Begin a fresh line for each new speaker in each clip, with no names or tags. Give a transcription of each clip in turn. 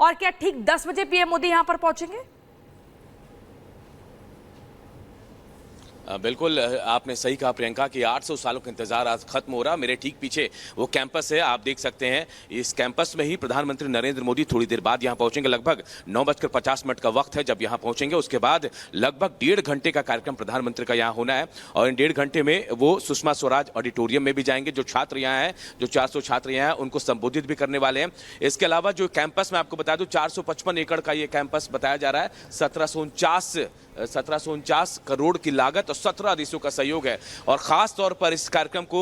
और क्या ठीक 10 बजे पीएम मोदी यहां पर पहुंचेंगे?
बिल्कुल आपने सही कहा प्रियंका कि 800 सालों का इंतजार आज खत्म हो रहा। मेरे ठीक पीछे वो कैंपस है, आप देख सकते हैं। इस कैंपस में ही प्रधानमंत्री नरेंद्र मोदी थोड़ी देर बाद यहां पहुंचेंगे। लगभग 9:50 का वक्त है जब यहां पहुंचेंगे। उसके बाद लगभग 1.5 घंटे का कार्यक्रम प्रधानमंत्री का यहां होना है और इन 1.5 घंटे में वो सुषमा स्वराज ऑडिटोरियम में भी जाएंगे। जो छात्र यहाँ हैं, जो 400 छात्र यहाँ हैं, उनको संबोधित भी करने वाले हैं। इसके अलावा जो कैंपस में आपको बता दूं 455 एकड़ का ये कैंपस बताया जा रहा है। 1749 करोड़ की लागत और 17 देशों का सहयोग है और खास तौर पर इस कार्यक्रम को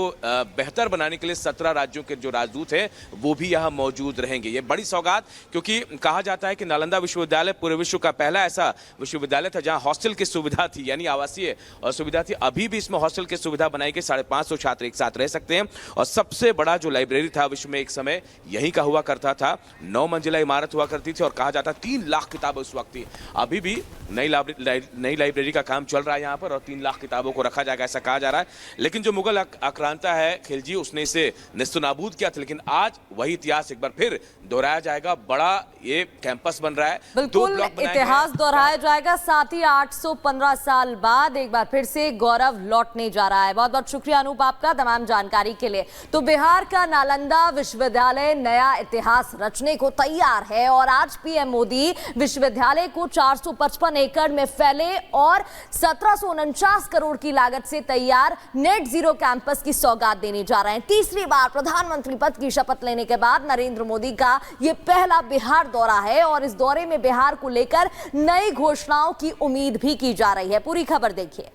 बेहतर बनाने के लिए 17 राज्यों के जो राजदूत हैं वो भी यहां मौजूद रहेंगे। ये बड़ी सौगात, क्योंकि कहा जाता है कि नालंदा विश्वविद्यालय पूरे विश्व का पहला ऐसा विश्वविद्यालय था जहां हॉस्टल की सुविधा थी, यानी आवासीय और सुविधा थी। अभी भी इसमें हॉस्टल की सुविधा बनाई गई, 550 छात्र एक साथ रह सकते हैं। और सबसे बड़ा जो लाइब्रेरी था विश्व में एक समय यहीं का हुआ करता था। 9 मंजिला इमारत हुआ करती थी और कहा जाता 3 लाख किताबें उस वक्त थी। अभी भी नई लाइब्रेरी का काम चल रहा है यहाँ पर और 3 लाख किताबों को रखा जाएगा, ऐसा कहा जा रहा है। लेकिन जो मुगल आक्रांता है खिलजी, उसने इसे नेस्तनाबूद किया था। लेकिन आज वही इतिहास एक बार फिर दोहराया जाएगा। बड़ा ये कैंपस बन रहा है, 2 ब्लॉक बनाए गए हैं।
इतिहास दोहराया जाएगा, साथ ही 815 साल बाद एक बार फिर से गौरव लौटने जा रहा है। बहुत बहुत शुक्रिया अनूप आपका तमाम जानकारी के लिए। तो बिहार का नालंदा विश्वविद्यालय नया इतिहास रचने को तैयार है और आज पीएम मोदी विश्वविद्यालय को 455 एकड़ में फैले और 1749 करोड़ की लागत से तैयार नेट जीरो कैंपस की सौगात देने जा रहे हैं। तीसरी बार प्रधानमंत्री पद की शपथ लेने के बाद नरेंद्र मोदी का यह पहला बिहार दौरा है और इस दौरे में बिहार को लेकर नई घोषणाओं की उम्मीद भी की जा रही है। पूरी खबर देखिए।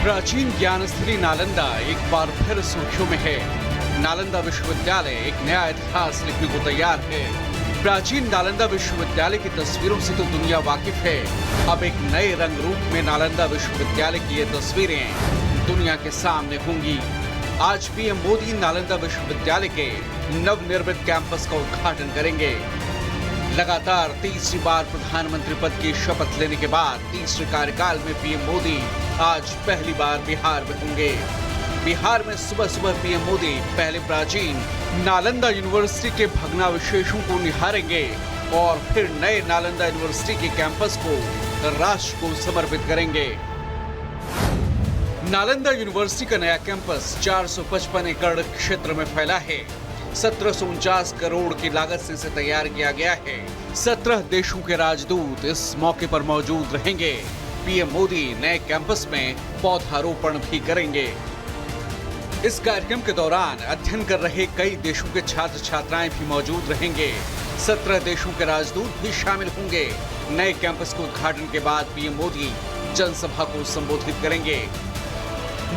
प्राचीन ज्ञानस्थली नालंदा एक बार फिर सुर्खियों में है। नालंदा विश्वविद्यालय एक नया इतिहास लिखने को तैयार है। प्राचीन नालंदा विश्वविद्यालय की तस्वीरों से तो दुनिया वाकिफ है। अब एक नए रंग रूप में नालंदा विश्वविद्यालय की ये तस्वीरें दुनिया के सामने होंगी। आज पीएम मोदी नालंदा विश्वविद्यालय के नवनिर्मित कैंपस का उद्घाटन करेंगे। लगातार तीसरी बार प्रधानमंत्री पद की शपथ लेने के बाद तीसरे कार्यकाल में पीएम मोदी आज पहली बार बिहार में होंगे। बिहार में सुबह सुबह पीएम मोदी पहले प्राचीन नालंदा यूनिवर्सिटी के भग्नावशेषों को निहारेंगे और फिर नए नालंदा यूनिवर्सिटी के कैंपस को राष्ट्र को समर्पित करेंगे। नालंदा यूनिवर्सिटी का नया कैंपस 455 एकड़ क्षेत्र में फैला है। 1749 करोड़ की लागत से इसे तैयार किया गया है। 17 देशों के राजदूत इस मौके पर मौजूद रहेंगे। पीएम मोदी नए कैंपस में पौधारोपण भी करेंगे। इस कार्यक्रम के दौरान अध्ययन कर रहे कई देशों के छात्र छात्राएं भी मौजूद रहेंगे। 17 देशों के राजदूत भी शामिल होंगे। नए कैंपस के उद्घाटन के बाद पीएम मोदी जनसभा को संबोधित करेंगे।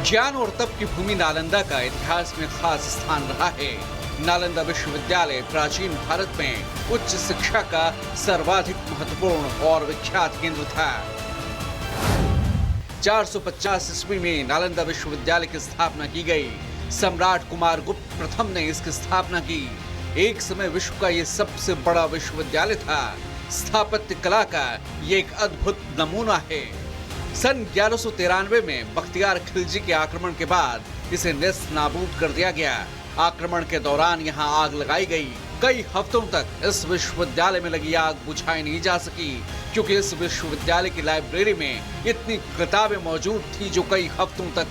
ज्ञान और तप की भूमि नालंदा का इतिहास में खास स्थान रहा है। नालंदा विश्वविद्यालय प्राचीन भारत में उच्च शिक्षा का सर्वाधिक महत्वपूर्ण और विख्यात केंद्र था। 450 ईस्वी में नालंदा विश्वविद्यालय की स्थापना की गई। सम्राट कुमार गुप्त प्रथम ने इसकी स्थापना की। एक समय विश्व का ये सबसे बड़ा विश्वविद्यालय था। स्थापत्य कला का ये एक अद्भुत नमूना है। सन 1193 में बख्तियार खिलजी के आक्रमण के बाद इसे नेस्त नाबूद कर दिया गया। आक्रमण के दौरान यहाँ आग लगाई गई। कई हफ्तों तक इस विश्वविद्यालय में लगी आग बुझाई नहीं जा सकी, क्योंकि इस विश्वविद्यालय की लाइब्रेरी में इतनी किताबें मौजूद थी जो कई हफ्तों तक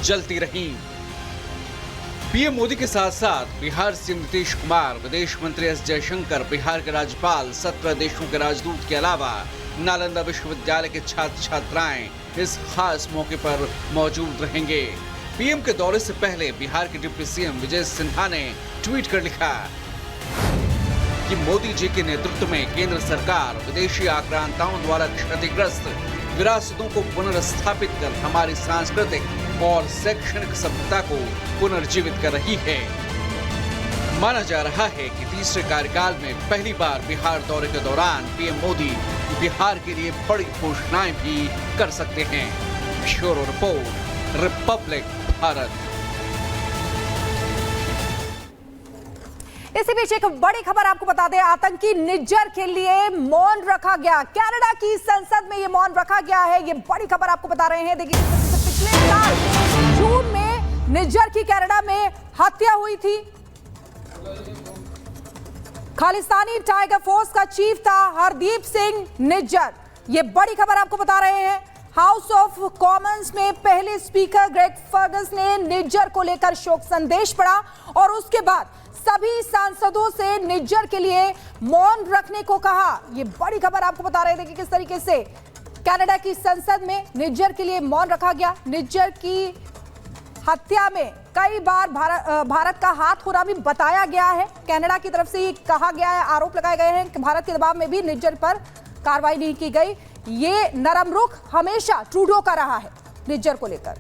जलती रहीं। पीएम मोदी के साथ साथ बिहार से नीतीश कुमार, विदेश मंत्री एस जयशंकर, बिहार के राज्यपाल, 17 देशों के राजदूत के अलावा नालंदा विश्वविद्यालय के छात्र छात्राएं इस खास मौके पर मौजूद रहेंगे। पीएम के दौरे से पहले बिहार के डिप्टी सीएम विजय सिन्हा ने ट्वीट कर लिखा कि मोदी जी के नेतृत्व में केंद्र सरकार विदेशी आक्रांताओं द्वारा क्षतिग्रस्त विरासतों को पुनर्स्थापित कर हमारी सांस्कृतिक और शैक्षणिक सभ्यता को पुनर्जीवित कर रही है। माना जा रहा है कि तीसरे कार्यकाल में पहली बार बिहार दौरे के दौरान पीएम मोदी बिहार के लिए बड़ी घोषणाएं भी कर सकते हैं। Bureau report, Republic Bharat.
इसी बीच एक बड़ी खबर आपको बता दें, आतंकी निज्जर के लिए मौन रखा गया। कनाडा की संसद में ये मौन रखा गया है, ये बड़ी खबर आपको बता रहे हैं। देखिए, पिछले साल जून में निज्जर की कनाडा में हत्या हुई थी। खालिस्तानी टाइगर फोर्स का चीफ था हरदीप सिंह निज्जर। ये बड़ी खबर आपको बता रहे हैं। हाउस ऑफ कॉमन्स में पहले स्पीकर ग्रेग फर्गस ने निज्जर को लेकर शोक संदेश पढ़ा और उसके बाद सभी सांसदों से निज्जर के लिए मौन रखने को कहा। ये बड़ी खबर आपको बता रहे थे कि किस तरीके से कनाडा की संसद में निज्जर के लिए मौन रखा गया। निज्जर की हत्या में कई बार भारत का हाथ होना भी बताया गया है। कनाडा की तरफ से ये कहा गया है, आरोप लगाए गए हैं कि भारत के दबाव में भी निज्जर पर कार्रवाई नहीं की गई। ये नरम रुख हमेशा ट्रूडो का रहा है निज्जर को लेकर।